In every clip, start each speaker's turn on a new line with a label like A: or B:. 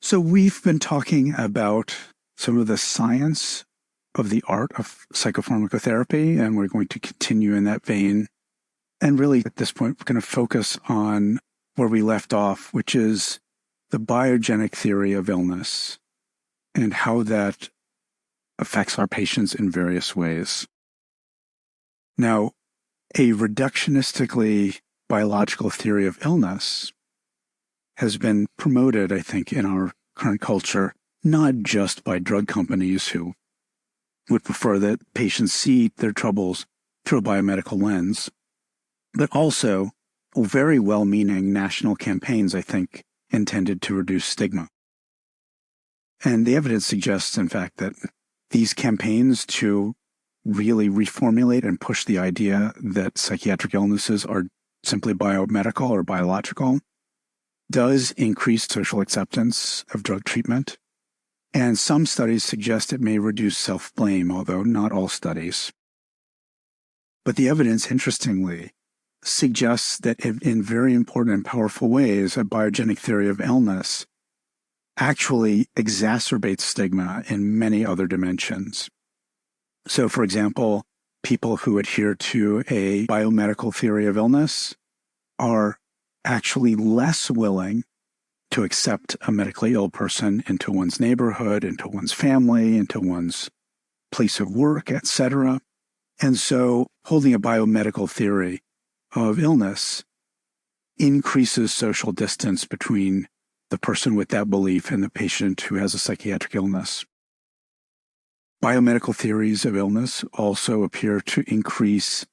A: So we've been talking about some of the science of the art of psychopharmacotherapy, and we're going to continue in that vein. And really, at this point, we're going to focus on where we left off, which is the biogenic theory of illness and how that affects our patients in various ways. Now, a reductionistically biological theory of illness has been promoted, I think, in our current culture, not just by drug companies who would prefer that patients see their troubles through a biomedical lens, but also very well-meaning national campaigns, I think, intended to reduce stigma. And the evidence suggests, in fact, that these campaigns to really reformulate and push the idea that psychiatric illnesses are simply biomedical or biological does increase social acceptance of drug treatment. And some studies suggest it may reduce self-blame, although not all studies. But the evidence, interestingly, suggests that in very important and powerful ways, a biogenic theory of illness actually exacerbates stigma in many other dimensions. So, for example, people who adhere to a biomedical theory of illness are actually less willing to accept a medically ill person into one's neighborhood, into one's family, into one's place of work, etc. And so holding a biomedical theory of illness increases social distance between the person with that belief and the patient who has a psychiatric illness. Biomedical theories of illness also appear to increase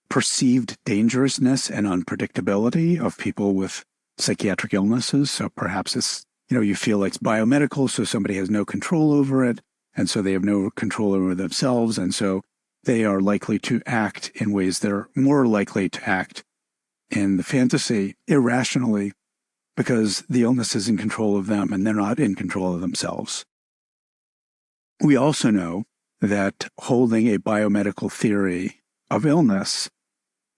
A: perceived dangerousness and unpredictability of people with psychiatric illnesses. So perhaps it's, you feel like it's biomedical, so somebody has no control over it, and so they have no control over themselves, and so they are likely to act in ways that are more likely to act in the fantasy irrationally because the illness is in control of them and they're not in control of themselves. We also know that holding a biomedical theory of illness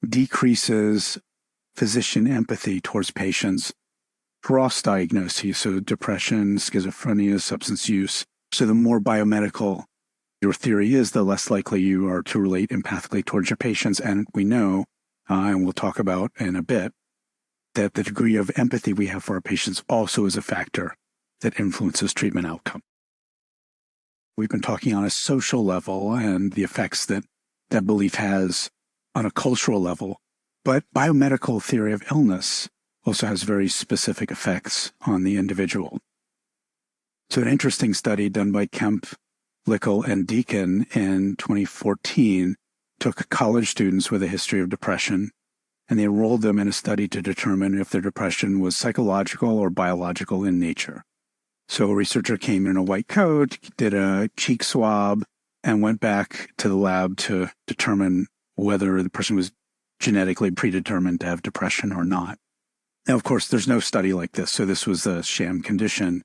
A: decreases physician empathy towards patients across diagnoses, so depression, schizophrenia, substance use. So the more biomedical your theory is, the less likely you are to relate empathically towards your patients. And we know, and we'll talk about in a bit, that the degree of empathy we have for our patients also is a factor that influences treatment outcome. We've been talking on a social level and the effects that that belief has on a cultural level, but biomedical theory of illness also has very specific effects on the individual. So an interesting study done by Kemp, Lickel, and Deacon in 2014 took college students with a history of depression, and they enrolled them in a study to determine if their depression was psychological or biological in nature. So a researcher came in a white coat, did a cheek swab, and went back to the lab to determine whether the person was genetically predetermined to have depression or not. Now, of course, there's no study like this, so this was a sham condition.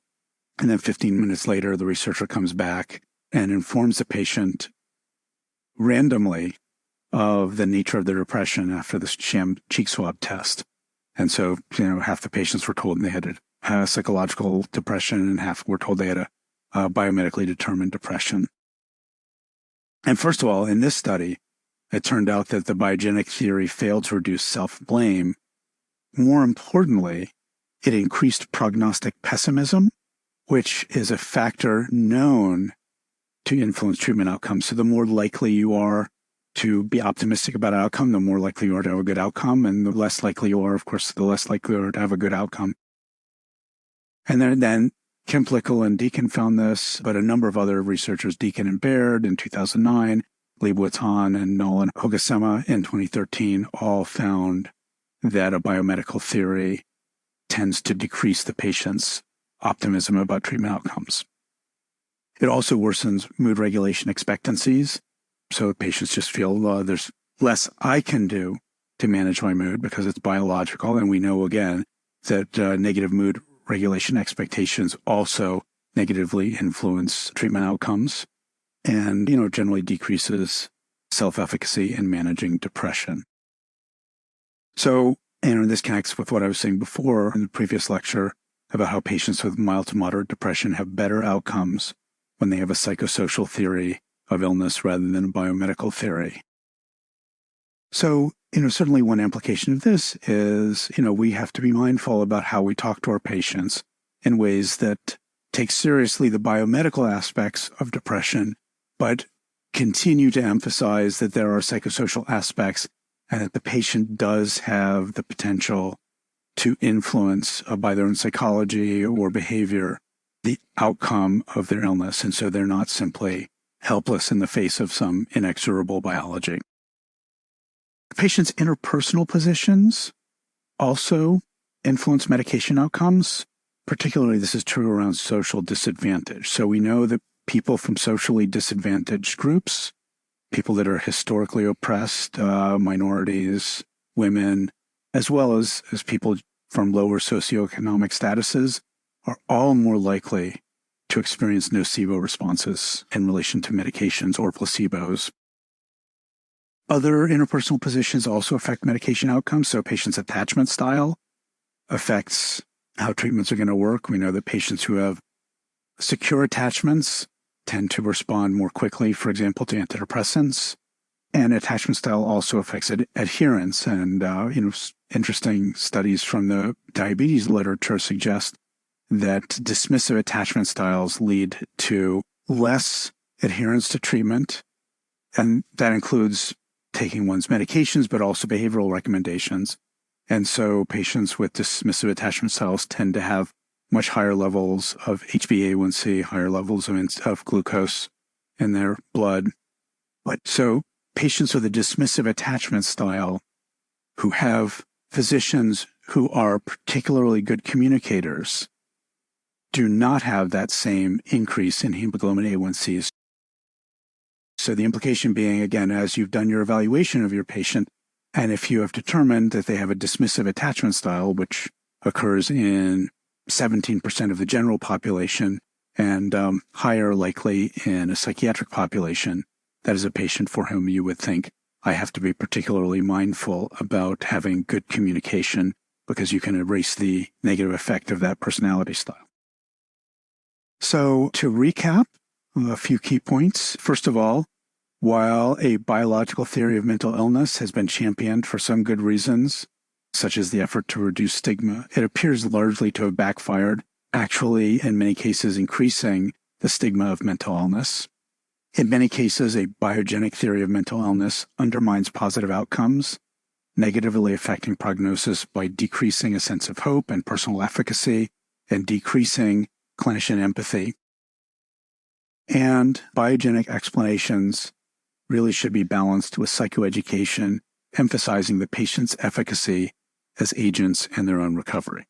A: And then 15 minutes later, the researcher comes back and informs the patient randomly of the nature of their depression after the sham cheek swab test. And so, half the patients were told they had a psychological depression and half were told they had a biomedically determined depression. And first of all, in this study, it turned out that the biogenic theory failed to reduce self-blame. More importantly, it increased prognostic pessimism, which is a factor known to influence treatment outcomes. So the more likely you are to be optimistic about an outcome, the more likely you are to have a good outcome. And the less likely you are, of course, the less likely you are to have a good outcome. And then Kemp, Lickel, and Deacon found this, but a number of other researchers, Deacon and Baird in 2009, Leibowitz-Hahn and Nolan Hogasema in 2013, all found that a biomedical theory tends to decrease the patient's optimism about treatment outcomes. It also worsens mood regulation expectancies. So patients just feel there's less I can do to manage my mood because it's biological. And we know, again, that negative mood regulation expectations also negatively influence treatment outcomes and, generally decreases self-efficacy in managing depression. So, and this connects with what I was saying before in the previous lecture, about how patients with mild to moderate depression have better outcomes when they have a psychosocial theory of illness rather than a biomedical theory. So, certainly one implication of this is, we have to be mindful about how we talk to our patients in ways that take seriously the biomedical aspects of depression, but continue to emphasize that there are psychosocial aspects and that the patient does have the potential to influence by their own psychology or behavior the outcome of their illness. And so they're not simply helpless in the face of some inexorable biology. Patients' interpersonal positions also influence medication outcomes. Particularly, this is true around social disadvantage. So we know that people from socially disadvantaged groups, people that are historically oppressed, minorities, women, as well as people from lower socioeconomic statuses, are all more likely to experience nocebo responses in relation to medications or placebos. Other interpersonal positions also affect medication outcomes. So patients' attachment style affects how treatments are going to work. We know that patients who have secure attachments tend to respond more quickly, for example, to antidepressants. And attachment style also affects adherence. And, interesting studies from the diabetes literature suggest that dismissive attachment styles lead to less adherence to treatment. And that includes taking one's medications, but also behavioral recommendations. And so patients with dismissive attachment styles tend to have much higher levels of HbA1c, higher levels of glucose in their blood. But so patients with a dismissive attachment style who have physicians who are particularly good communicators do not have that same increase in hemoglobin A1Cs. So the implication being, again, as you've done your evaluation of your patient, and if you have determined that they have a dismissive attachment style, which occurs in 17% of the general population and higher likely in a psychiatric population, that is a patient for whom you would think, I have to be particularly mindful about having good communication because you can erase the negative effect of that personality style. So to recap, a few key points. First of all, while a biological theory of mental illness has been championed for some good reasons, such as the effort to reduce stigma, it appears largely to have backfired, actually, in many cases, increasing the stigma of mental illness. In many cases, a biogenic theory of mental illness undermines positive outcomes, negatively affecting prognosis by decreasing a sense of hope and personal efficacy and decreasing clinician empathy. And biogenic explanations really should be balanced with psychoeducation, emphasizing the patient's efficacy as agents in their own recovery.